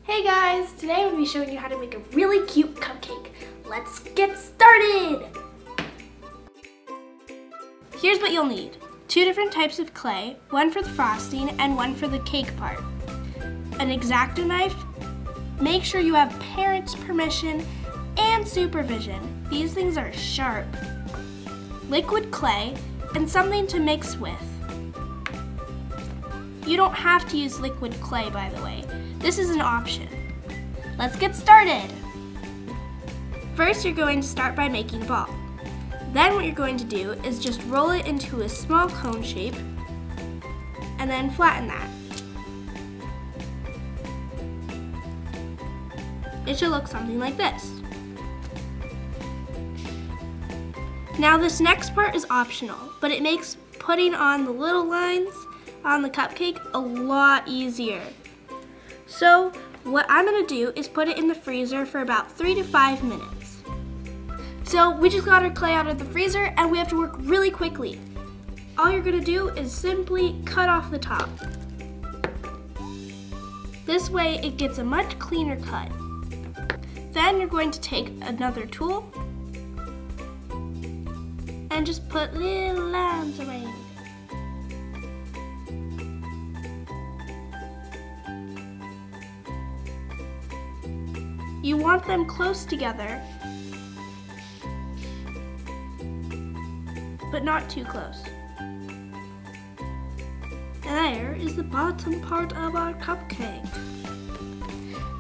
Hey guys, today I'm going to be showing you how to make a really cute cupcake. Let's get started! Here's what you'll need. 2 different types of clay, one for the frosting and one for the cake part. An X-Acto knife. Make sure you have parents' permission and supervision. These things are sharp. Liquid clay and something to mix with. You don't have to use liquid clay, by the way. This is an option. Let's get started. First, you're going to start by making a ball. Then what you're going to do is just roll it into a small cone shape and then flatten that. It should look something like this. Now this next part is optional, but it makes putting on the little lines on the cupcake a lot easier. So what I'm gonna do is put it in the freezer for about 3 to 5 minutes. So we just got our clay out of the freezer and we have to work really quickly. All you're gonna do is simply cut off the top. This way it gets a much cleaner cut. Then you're going to take another tool and just put little lines around. You want them close together, but not too close. And there is the bottom part of our cupcake.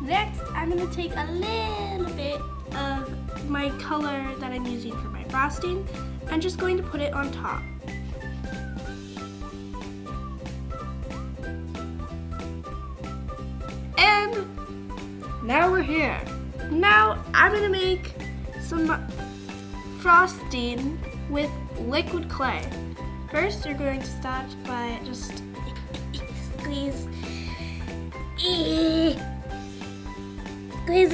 Next, I'm going to take a little bit of my color that I'm using for my frosting and just going to put it on top. And now we're here. Now I'm gonna make some frosting with liquid clay. First, you're going to start by just squeezing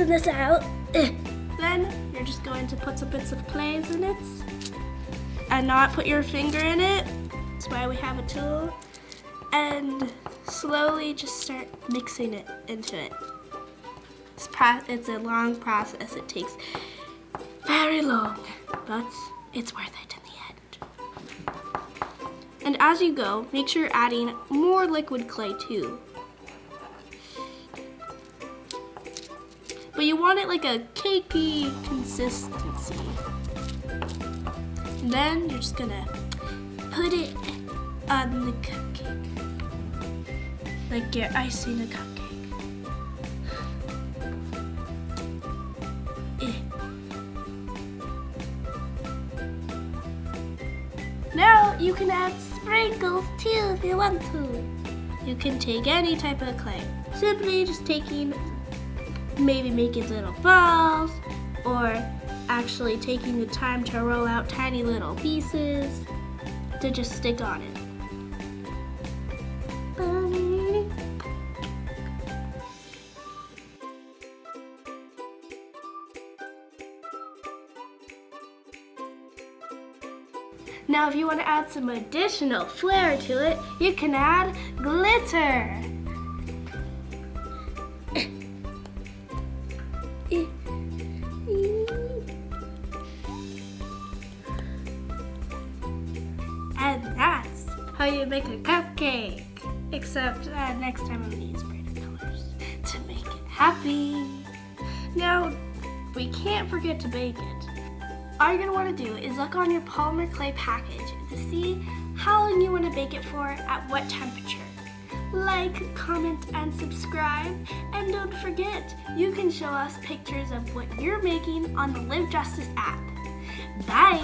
this out. Then you're just going to put some bits of clay in it and not put your finger in it. That's why we have a tool. And slowly just start mixing it into it. It's a long process. It takes very long, but it's worth it in the end. And as you go, make sure you're adding more liquid clay too. But you want it like a cakey consistency. And then you're just gonna put it on the cupcake, like you're icing a cupcake. Now you can add sprinkles too if you want to. You can take any type of clay. Simply just maybe making little balls, or actually taking the time to roll out tiny little pieces to just stick on it. Now if you want to add some additional flair to it, you can add glitter. And that's how you make a cupcake. Except next time I'm going to use brighter colors to make it happy. Now, we can't forget to bake it. All you're going to want to do is look on your Polymer clay package to see how long you want to bake it for at what temperature. Like, comment, and subscribe. And don't forget, you can show us pictures of what you're making on the Live Justice app. Bye!